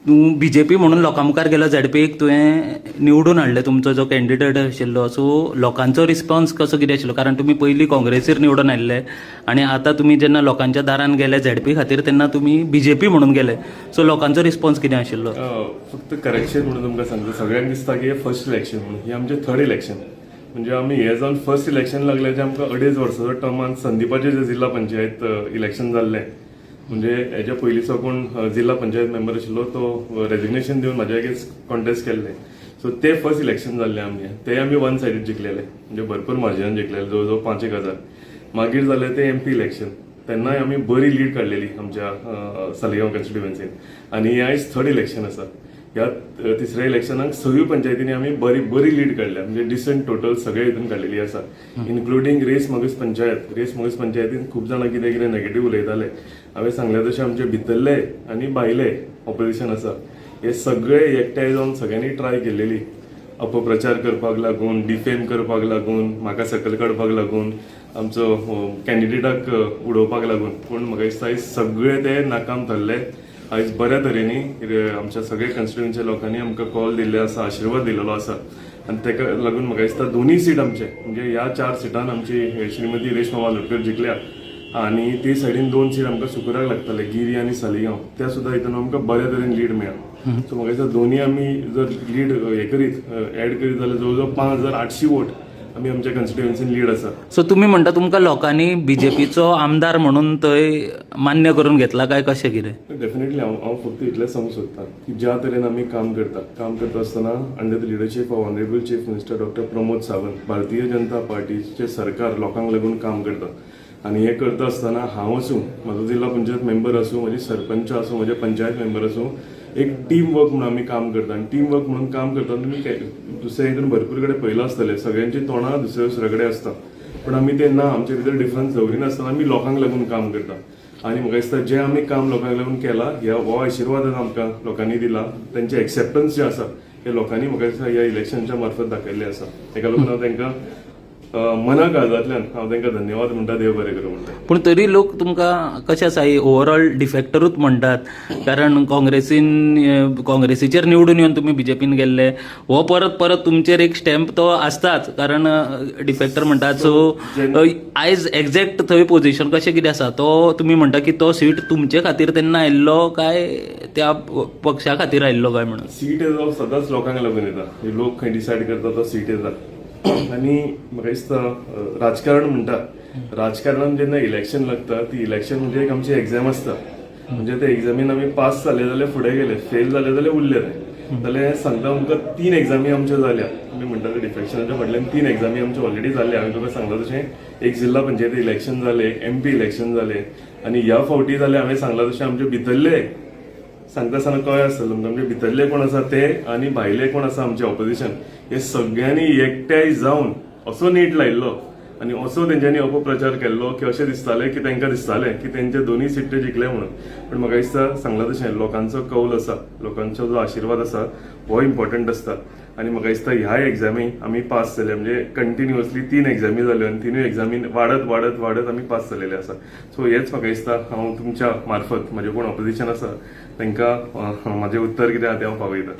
तूं बीजेपी म्हणून लोकां मुखार गेलो झेडपीक तुवें निवडून हाडले तुमचो जो कॅन्डिडेट आशिल्लो, सो लोकांचो रिस्पॉन्स कसो कितें आशिल्लो? कारण तुमी पयलीं काँग्रेसीर निवडून आयिल्ले आनी आतां तुमी जेन्ना लोकांच्या दारान गेले झेडपी खातीर तेन्ना तुमी बीजेपी म्हणून गेले, सो लोकांचो रिस्पॉन्स कितें आशिल्लो? फक्त करेक्शन म्हणून तुमकां सांगता, सगळ्यांक दिसता की हे फर्स्ट इलेक्शन म्हणून, हे आमचें थर्ड इलेक्शन. म्हणजे आमी हे जावन फर्स्ट इलेक्शन लागल्याचे आमकां 2.5 वर्साचो टर्मान संदिपाचें जे जिल्हा पंचायत इलेक्शन जाल्लें, म्हणजे हेच्या पयलींचो कोण जिल्हा पंचायत मेंबर आशिल्लो तो रेजिग्नेशन दिवन म्हाज्या एगेन्स्ट कॉन्टेस्ट केल्लें. सो ते फर्स्ट इलेक्शन जाल्लें आमचें, ते आमी वन सायडीड जिखलेले, म्हणजे भरपूर मार्जिनान जिखलेले, जवळ 5,000. मागीर जालें ते MP इलेक्शन, तेन्नाय आमी बरी लीड काडलेली आमच्या सालिगांव कॉन्स्टिट्युएन्सीन. आनी हे आयज थर्ड इलेक्शन आसा. ह्या तिसऱ्या इलेक्शनाक सगळ्यो पंचायतींनी आमी बरी लीड काडल्या, म्हणजे डिसेंट टोटल सगळे हितून काडलेली आसा, इन्क्लुडींग रेस मगस पंचायत. रेस मगस पंचायतीन खूब जाणां कितें कितें नेगेटीव उलयताले. हांवें सांगलें तशें आमचे भितरले आनी भायले ऑपोजिशन आसा, हे सगळे एकठांय जावन सगळ्यांनी ट्राय केलेली अपप्रचार करपाक लागून, डिफेम करपाक लागून, म्हाका सकयल काडपाक लागून, आमचो कॅन्डिडेटाक उडोवपाक लागून. पूण म्हाका दिसता आयज सगळे ते नाकाम थारले. आयज बऱ्या तरेनी आमच्या सगळे कॉन्स्टिट्युएन्सी लोकांनी आमकां कॉल दिल्ले आसा, आशिर्वाद दिलेलो आसा. आनी तेका लागून म्हाका दिसता दोनूय सीट आमचे, म्हणजे ह्या 4 सीटान आमची श्रीमती रेश्मा वालोडकर जिखल्या, आनी ते सायडीन 2 सीट आमकां सुकुराक लागतले, गिरी आनी सालिगांव. त्या सुद्धा हितून आमकां बऱ्या तरेन लीड मेळ्ळा. सो म्हाका दिसता दोनूय आमी जर लीड हे करीत ऍड करीत जाल्यार जवळ 5,800 वोट आमी आमच्या कॉन्स्टिट्युएन्सीन लीड आसा. सो तुमी म्हणटा तुमकां लोकांनी बीजेपीचो आमदार म्हणून थंय मान्य करून घेतला काय कशें कितें? डेफिनेटली हांव फक्त इतलेंच सांगूंक सोदतां की ज्या तरेन आमी काम करता आसतना under the leadership of honourable chief minister doctor Pramod Sawant, Bharatiya Janata पार्टीचे सरकार लोकांक लागून काम करता. आनी हे करता आसतना हांव आसूं, म्हाजो जिल्हा पंचायत मेंबर आसूं, म्हजे सरपंच आसूं, म्हजे पंचायत मेंबर आसूं, एक टीम वर्क म्हणून आमी काम करता. आनी टीम वर्क म्हणून काम करता तुमी दुसऱ्या हितून भरपूर कडेन पयला आसतलें, सगळ्यांची तोंडां दुसऱ्या कडेन आसता, पूण आमी ते ना, आमचे भितर डिफरन्स दवरिनासतना आमी लोकांक लागून काम करता. आनी म्हाका दिसता जें आमी काम लोकांक लागून केलां, हो आशिर्वाद आमकां लोकांनी दिला, तेंचे एक्सेप्टन्स जें आसा हे लोकांनी म्हाका दिसता ह्या इलेक्शनच्या मार्फत दाखयल्लें आसा. तेका लागून हांव तांकां मना काळजांतल्यान हांव तांकां धन्यवाद म्हणटा, देव बरें करूं म्हणटा. पूण तरी लोक तुमकां कशें आसा, ओवरऑल डिफेक्टरूच म्हणटात, कारण काँग्रेसीचेर निवडून येवन तुमी बीजेपीन गेल्ले, हो परत तुमचेर एक स्टॅम्प तो आसताच, कारण डिफेक्टर म्हणटात. सो आयज एक्झॅक्ट थंय पोझिशन कशें कितें आसा, तो तुमी म्हणटा की तो सीट तुमचे खातीर तेन्ना आयिल्लो काय त्या पक्षा खातीर आयिल्लो काय म्हणून? सीट सदांच लोकांक लागून येता, लोक खंय डिसायड करता तो सीट येता. आनी म्हाका दिसता राजकारण म्हणटा, राजकारणान जेन्ना इलेक्शन लागता, ती इलेक्शन म्हणजे एक आमची एग्जाम आसता. म्हणजे ते एग्जामीन आमी पास जाले जाल्यार फुडें गेले, फेल जाले जाल्यार उरले नाही. जाल्यार सांगता तुमकां 3 एग्जामी आमच्यो जाल्या. तुमी म्हणटा ते डिफेक्शनाच्या फाटल्यान 3 एग्जामी आमच्यो ऑलरेडी जाल्ल्या. हांवें तुका सांगलां तशें एक जिल्हा पंचायत इलेक्शन जालें, MP इलेक्शन जालें, आनी ह्या फावटी जाल्यार हांवें सांगलां तशें आमचे भितरले सांगता आसतना कळ्ळें आसतलें तुमकां, म्हणजे भितरले कोण आसा ते आनी भायले कोण आसा आमचे ऑपोजिशन, हे सगळ्यांनी एकठांय जावन असो नेट लायिल्लो आनी असो तेंच्यांनी अपप्रचार केल्लो की अशें दिसतालें की तांकां दिसतालें की तेंचे दोनूय सीट जिखले म्हणून. पण म्हाका दिसता सांगलां तशें लोकांचो कौल आसा, लोकांचो जो आशिर्वाद आसा हो इम्पॉर्टंट आसता. आनी म्हाका दिसता ह्या एग्जामी आमी पास जाले, म्हणजे कंटिन्युअसली 3 एग्जामी जाल्यो आनी 3 एग्जामीन वाडत आमी पास जालेले आसा. सो हेच म्हाका दिसता हांव तुमच्या मार्फत म्हजे कोण ऑपोजिशन आसा तांकां म्हाजें उत्तर कितें आहा तें हांव पावयतां.